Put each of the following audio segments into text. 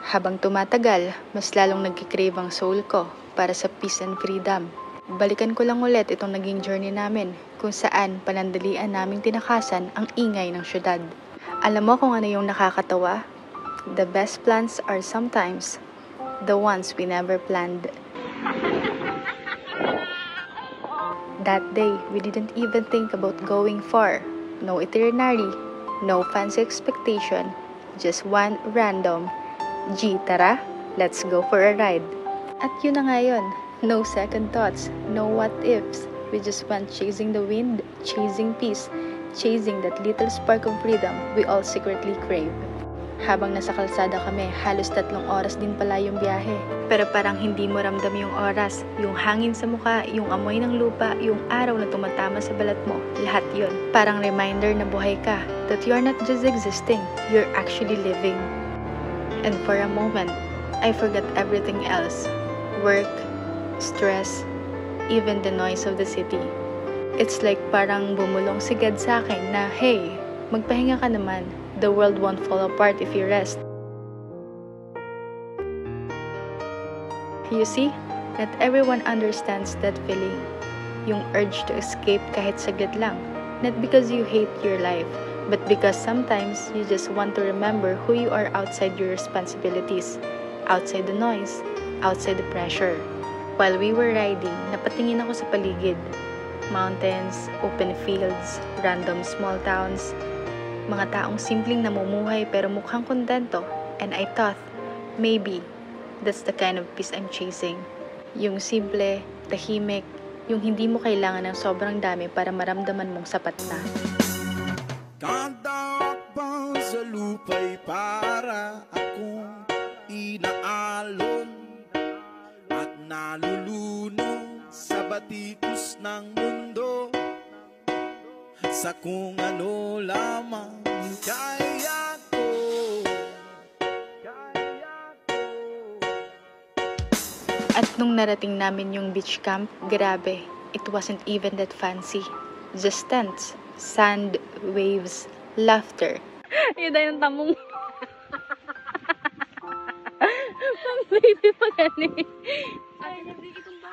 Habang tumatagal, mas lalong nagkikrave ang soul ko para sa peace and freedom. Balikan ko lang ulit itong naging journey namin kung saan panandalian naming tinakasan ang ingay ng syudad. Alam mo kung ano yung nakakatawa? The best plans are sometimes the ones we never planned. That day, we didn't even think about going far. No itinerary, no fancy expectation, just one random, "G, tara, let's go for a ride." At yun na nga yun. No second thoughts, no what ifs. We just went chasing the wind, chasing peace, chasing that little spark of freedom we all secretly crave. Habang nasa kalsada kami, halos 3 oras din pala yung biyahe. Pero parang hindi mo ramdam yung oras, yung hangin sa mukha, yung amoy ng lupa, yung araw na tumatama sa balat mo, lahat yun. Parang reminder na buhay ka, that you are not just existing, you're actually living. And for a moment, I forgot everything else. Work, stress, even the noise of the city. It's like parang bumulong si God sa akin na, hey, magpahinga ka naman. The world won't fall apart if you rest. You see, not everyone understands that feeling. Yung urge to escape kahit saglit lang. Not because you hate your life, but because sometimes you just want to remember who you are outside your responsibilities, outside the noise, outside the pressure. While we were riding, napatingin ako sa paligid. Mountains, open fields, random small towns, mga taong simpleng namumuhay pero mukhang kontento. And I thought, maybe, that's the kind of peace I'm chasing. Yung simple, tahimik, yung hindi mo kailangan ng sobrang dami para maramdaman mong sapat na. Kadakbang sa lupa'y para akong inaalon at nalulunod sa batikos ng mundo, sa kung ano lamang kaya ko. At nung narating namin yung beach camp, grabe, it wasn't even that fancy. Just tents, sand, waves, laughter. Yun na yung tamong. Pang baby pa gani. Ay, nabigay itong ba?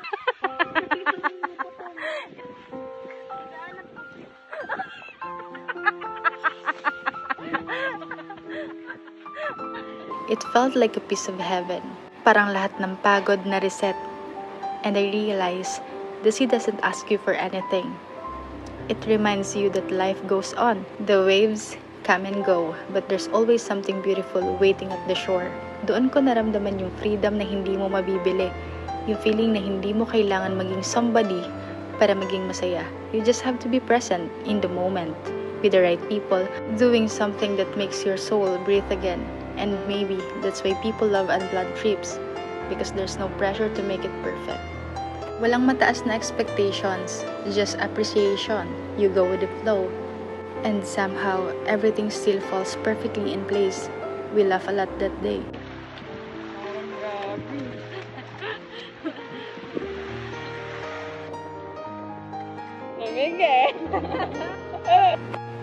It felt like a piece of heaven. Parang lahat ng pagod na reset. And I realized, the sea doesn't ask you for anything. It reminds you that life goes on. The waves come and go, but there's always something beautiful waiting at the shore. Doon ko naramdaman yung freedom na hindi mo mabibili. Yung feeling na hindi mo kailangan maging somebody para maging masaya. You just have to be present in the moment, with the right people, doing something that makes your soul breathe again. And maybe that's why people love unplanned trips, because there's no pressure to make it perfect. Walang mataas na expectations, just appreciation. You go with the flow. And somehow, everything still falls perfectly in place. We laugh a lot that day.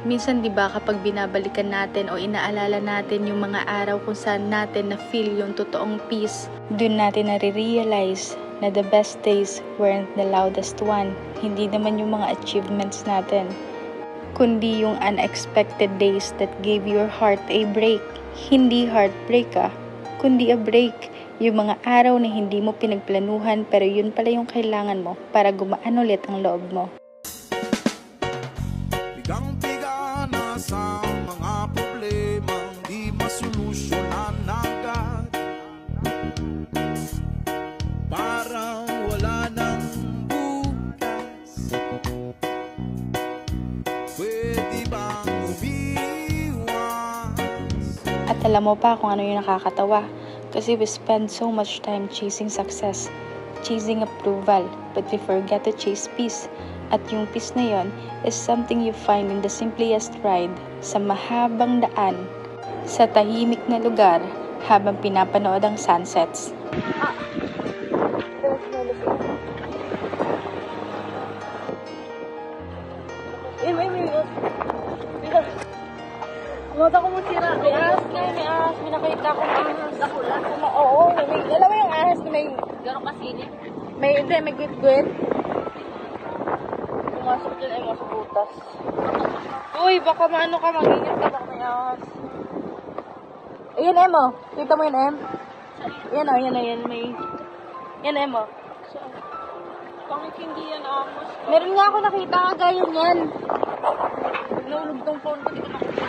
Minsan 'di ba kapag binabalikan natin o inaalala natin yung mga araw kung saan natin na-feel yung totoong peace, dun natin na-realize na the best days weren't the loudest one. Hindi naman yung mga achievements natin, kundi yung unexpected days that gave your heart a break. Hindi heartbreak kundi a break. Yung mga araw na hindi mo pinagplanuhan pero yun pala yung kailangan mo para gumaan ulit ang loob mo. Bigang-biga na sa mga problemang di masolusyonan agad. Parang wala nang bukas. Pwede bang umiwas? At alam mo pa kung ano yung nakakatawa? Kasi we spend so much time chasing success, chasing approval, but we forget to chase peace. At yung peace na yon is something you find in the simplest ride, sa mahabang daan, sa tahimik na lugar, habang pinapanood ang sunsets. Kumata ko mo sira. May ahas. May nakita ko ahas. Ako lang. May gwit-gwit. Pumasok dyan ay sa butas. Uy, baka maano ka, mag-ingat ka, baka may ahas. Ayan, Em, oh. Kita mo yun, Em? Yan, oh, yan, may... Yan, Em, oh. Pangit hindi yan, ahas. Meron nga ako nakita, kagaya yan. Nulog tong phone ko, di ko nakita.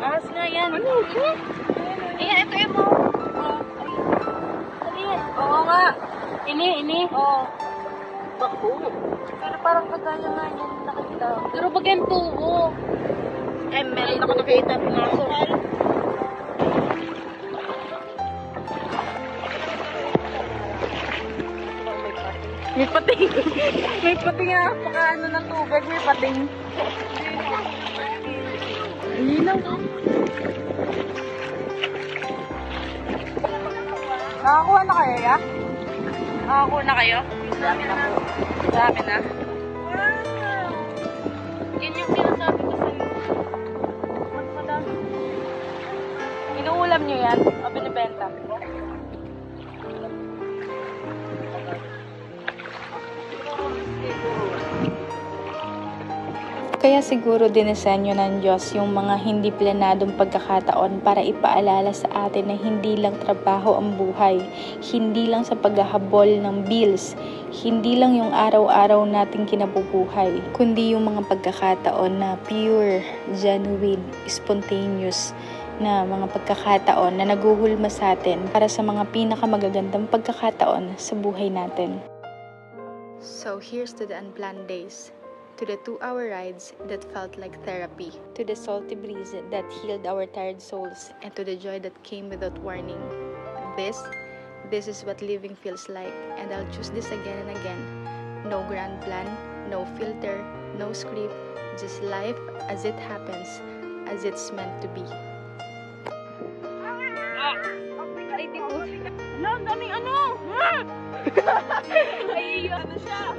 Ahas nga yan. Ano ito? Ayan, ito, Em, oh. Oo nga. Ini. Oo. Bako. Pero parang kagaya nga yan nakita. Pero pag yung tubo. Meron ako nakita. Pumasok. May pating. May pating nga. Paka ano ng tubig. May pating. Ilaw. Nakakuha na kayo, ya? Nakakuha na kayo? Dami na. Dami na. Wow! Yan yung sinasabi ko sa'yo. Magpadami. Inuulam nyo yan? O binibenta? Kaya siguro dinisenyo ng Diyos yung mga hindi planadong pagkakataon para ipaalala sa atin na hindi lang trabaho ang buhay, hindi lang sa paghahabol ng bills, hindi lang yung araw-araw nating kinabubuhay, kundi yung mga pagkakataon na pure, genuine, spontaneous na mga pagkakataon na naguhulma sa atin para sa mga pinakamagagandang pagkakataon sa buhay natin. So here's to the unplanned days. To the 2-hour rides that felt like therapy, to the salty breeze that healed our tired souls, and to the joy that came without warning. This is what living feels like, and I'll choose this again and again. No grand plan, no filter, no script, just life as it happens, as it's meant to be. Ay, di ko. Ano, daming ano? Ay, ano siya?